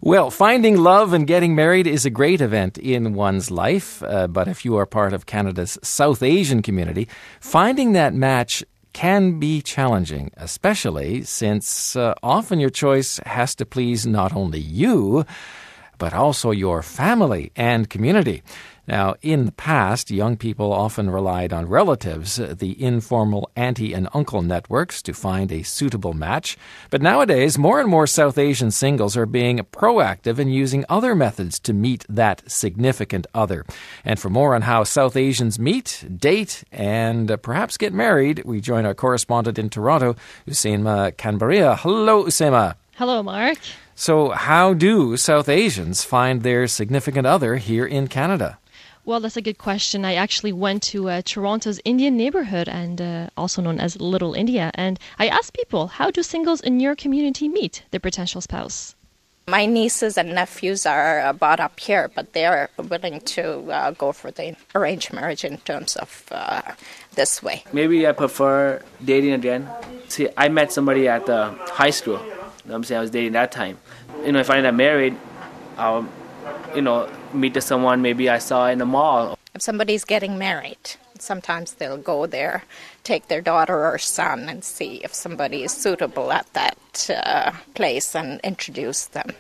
Well, finding love and getting married is a great event in one's life, but if you are part of Canada's South Asian community, finding that match can be challenging, especially since often your choice has to please not only you, but also your family and community. Now, in the past, young people often relied on relatives, the informal auntie and uncle networks, to find a suitable match. But nowadays, more and more South Asian singles are being proactive and using other methods to meet that significant other. And for more on how South Asians meet, date, and perhaps get married, we join our correspondent in Toronto, Usaima Kanbaria. Hello, Usaima. Hello, Mark. So how do South Asians find their significant other here in Canada? Well, that's a good question. I actually went to Toronto's Indian neighborhood, and also known as Little India, and I asked people, how do singles in your community meet their potential spouse? My nieces and nephews are brought up here, but they're willing to go for the arranged marriage in terms of this way. Maybe I prefer dating again. See, I met somebody at the high school. I was dating that time. If I end up married, I'll, meet someone maybe I saw in the mall. If somebody's getting married, sometimes they'll go there, take their daughter or son and see if somebody is suitable at that place and introduce them.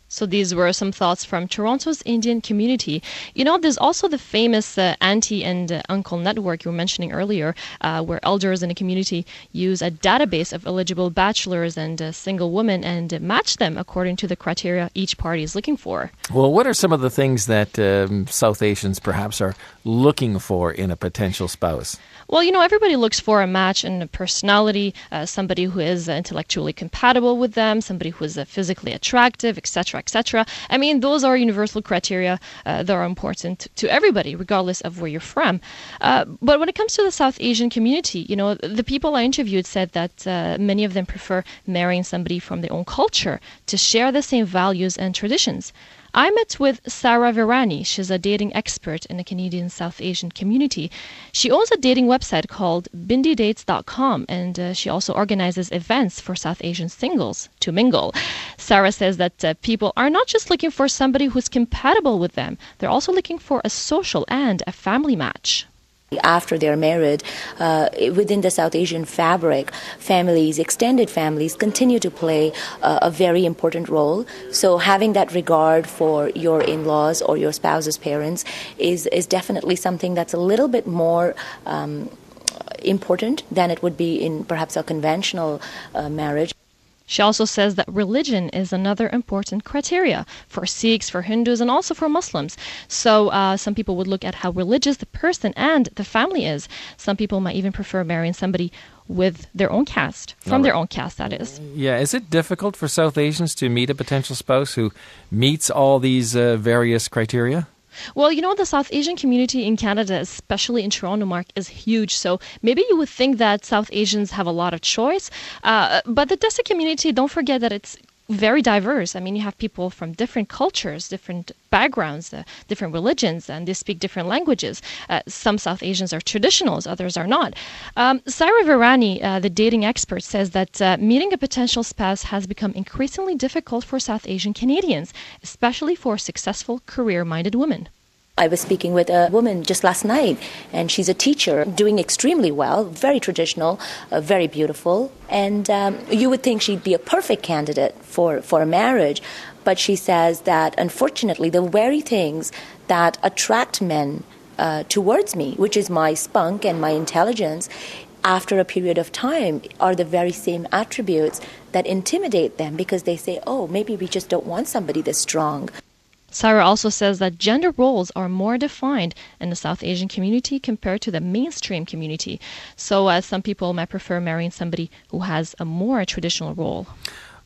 So these were some thoughts from Toronto's Indian community. There's also the famous auntie and uncle network you were mentioning earlier, where elders in the community use a database of eligible bachelors and single women and match them according to the criteria each party is looking for. Well, what are some of the things that South Asians perhaps are looking for in a potential spouse? Well, everybody looks for a match in a personality, somebody who is intellectually compatible with them, somebody who is physically attractive, etc., etc. I mean, those are universal criteria that are important to everybody, regardless of where you're from. But when it comes to the South Asian community, the people I interviewed said that many of them prefer marrying somebody from their own culture to share the same values and traditions. I met with Sarah Virani. She's a dating expert in the Canadian South Asian community. She owns a dating website called bindidates.com, and she also organizes events for South Asian singles to mingle. Sarah says that people are not just looking for somebody who's compatible with them, they're also looking for a social and a family match. After they're married, within the South Asian fabric, families, extended families, continue to play a very important role. So having that regard for your in-laws or your spouse's parents is definitely something that's a little bit more important than it would be in perhaps a conventional marriage. She also says that religion is another important criteria for Sikhs, for Hindus, and also for Muslims. So some people would look at how religious the person and the family is. Some people might even prefer marrying somebody with their own caste, from their own caste, that is. Yeah, is it difficult for South Asians to meet a potential spouse who meets all these various criteria? Well, the South Asian community in Canada, especially in Toronto, Mark, is huge. So maybe you would think that South Asians have a lot of choice. But the Desi community, don't forget that it's very diverse. I mean, you have people from different cultures, different backgrounds, different religions, and they speak different languages. Some South Asians are traditionals, others are not. Sarah Virani, the dating expert, says that meeting a potential spouse has become increasingly difficult for South Asian Canadians, especially for successful, career-minded women. I was speaking with a woman just last night, and she's a teacher doing extremely well, very traditional, very beautiful. And you would think she'd be a perfect candidate for a marriage. But she says that, unfortunately, the very things that attract men towards me, which is my spunk and my intelligence, after a period of time are the very same attributes that intimidate them, because they say, oh, maybe we just don't want somebody this strong. Sarah also says that gender roles are more defined in the South Asian community compared to the mainstream community. So some people might prefer marrying somebody who has a more traditional role.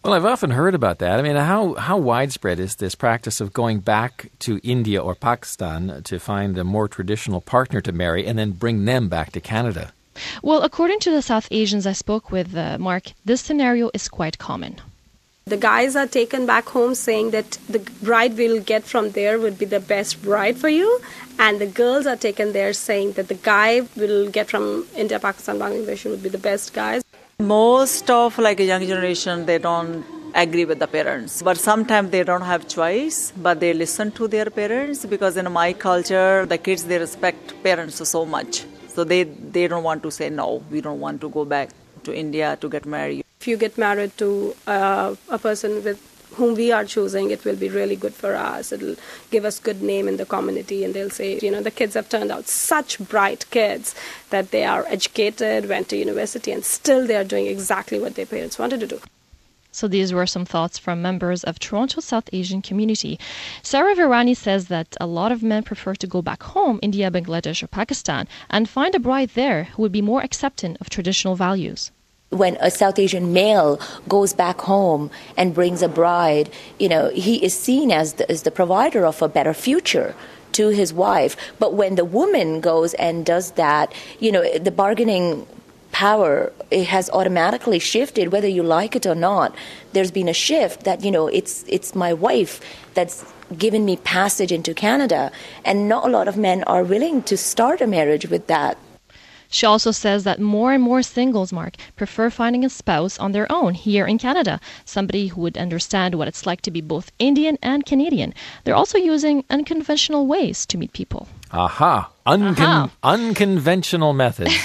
Well, I've often heard about that. I mean, how widespread is this practice of going back to India or Pakistan to find a more traditional partner to marry and then bring them back to Canada? Well, according to the South Asians I spoke with, Mark, this scenario is quite common. The guys are taken back home saying that the bride we'll get from there would be the best bride for you. And the girls are taken there saying that the guy we'll get from India, Pakistan, Bangladesh would be the best guys. Most of a young generation, they don't agree with the parents. But sometimes they don't have choice, but they listen to their parents because in my culture, the kids, they respect parents so much. So they don't want to say, no, we don't want to go back to India to get married. If you get married to a person with whom we are choosing, it will be really good for us. It'll give us good name in the community, and they'll say, the kids have turned out such bright kids that they are educated, went to university, and still they are doing exactly what their parents wanted to do. So these were some thoughts from members of Toronto's South Asian community. Sarah Virani says that a lot of men prefer to go back home, India, Bangladesh, or Pakistan, and find a bride there who would be more accepting of traditional values. When a South Asian male goes back home and brings a bride, he is seen as the provider of a better future to his wife. But when the woman goes and does that, the bargaining power, it has automatically shifted, whether you like it or not. There's been a shift that, it's my wife that's given me passage into Canada. And not a lot of men are willing to start a marriage with that. She also says that more and more singles, Mark, prefer finding a spouse on their own here in Canada, somebody who would understand what it's like to be both Indian and Canadian. They're also using unconventional ways to meet people. Aha. Unconventional methods.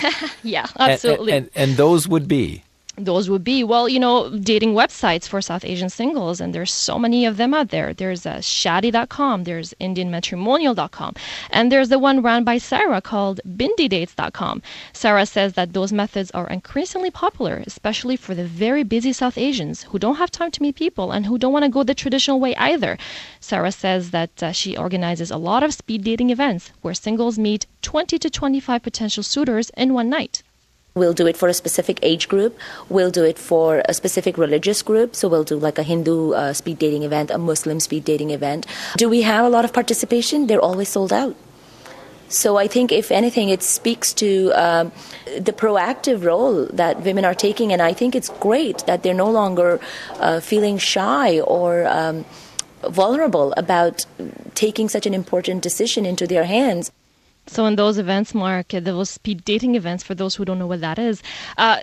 Yeah, absolutely. And those would be? Those would be, dating websites for South Asian singles, and there's so many of them out there. There's Shadi.com, there's IndianMatrimonial.com, and there's the one run by Sarah called BindiDates.com. Sarah says that those methods are increasingly popular, especially for the very busy South Asians who don't have time to meet people and who don't want to go the traditional way either. Sarah says that she organizes a lot of speed dating events where singles meet 20 to 25 potential suitors in one night. We'll do it for a specific age group. We'll do it for a specific religious group. So we'll do like a Hindu speed dating event, a Muslim speed dating event. Do we have a lot of participation? They're always sold out. So I think, if anything, it speaks to the proactive role that women are taking. And I think it's great that they're no longer feeling shy or vulnerable about taking such an important decision into their hands. So in those events, Mark, those speed dating events, for those who don't know what that is,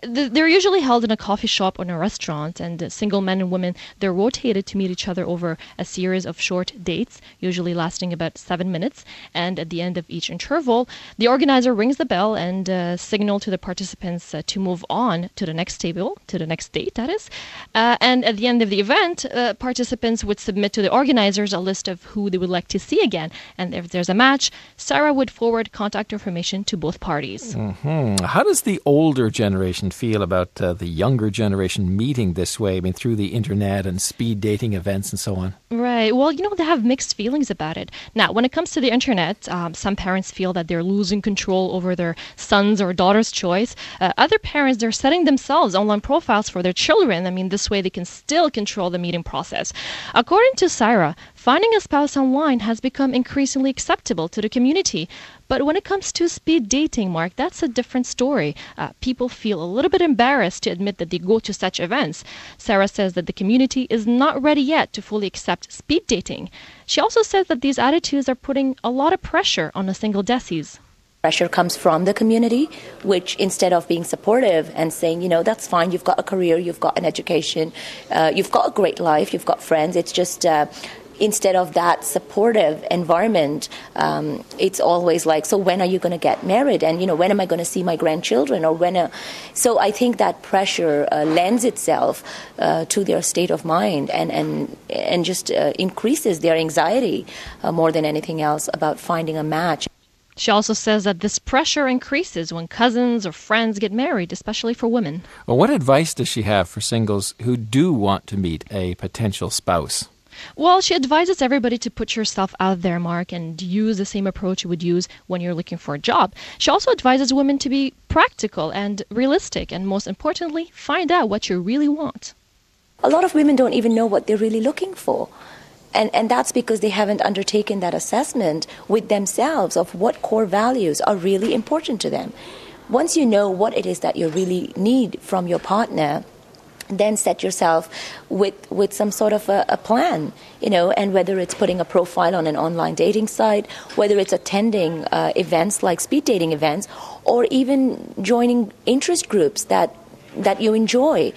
they're usually held in a coffee shop or in a restaurant, and single men and women, they're rotated to meet each other over a series of short dates, usually lasting about 7 minutes. And at the end of each interval, the organizer rings the bell and signal to the participants to move on to the next table, to the next date, that is. And at the end of the event, participants would submit to the organizers a list of who they would like to see again. And if there's a match, Sarah would forward contact information to both parties. Mm-hmm. How does the older generation feel about the younger generation meeting this way, through the internet and speed dating events and so on? Right. Well, they have mixed feelings about it. Now, when it comes to the internet, some parents feel that they're losing control over their son's or daughter's choice. Other parents, they're setting themselves online profiles for their children. This way they can still control the meeting process. According to Sarah, finding a spouse online has become increasingly acceptable to the community. But when it comes to speed dating, Mark, that's a different story. People feel a little bit embarrassed to admit that they go to such events. Sarah says that the community is not ready yet to fully accept speed dating. She also says that these attitudes are putting a lot of pressure on the single desis. Pressure comes from the community, which instead of being supportive and saying, that's fine, you've got a career, you've got an education, you've got a great life, you've got friends, it's just... Instead of that supportive environment, it's always like, so when are you going to get married? And, when am I going to see my grandchildren? So I think that pressure lends itself to their state of mind and just increases their anxiety more than anything else about finding a match. She also says that this pressure increases when cousins or friends get married, especially for women. Well, what advice does she have for singles who do want to meet a potential spouse? Well, she advises everybody to put yourself out there, Mark, and use the same approach you would use when you're looking for a job. She also advises women to be practical and realistic, and most importantly, find out what you really want. A lot of women don't even know what they're really looking for. And that's because they haven't undertaken that assessment with themselves of what core values are really important to them. Once you know what it is that you really need from your partner, then set yourself with some sort of a plan, and whether it's putting a profile on an online dating site, whether it's attending events like speed dating events, or even joining interest groups that you enjoy.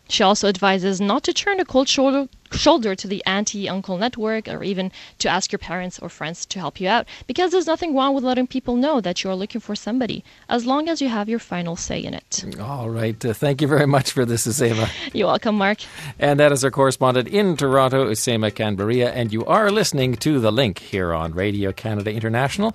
She also advises not to turn a cold shoulder to the auntie-uncle network, or even to ask your parents or friends to help you out, because there's nothing wrong with letting people know that you're looking for somebody, as long as you have your final say in it. All right. Thank you very much for this, Usama. You're welcome, Mark. And that is our correspondent in Toronto, Usama Kanbaria, and you are listening to The Link here on Radio Canada International.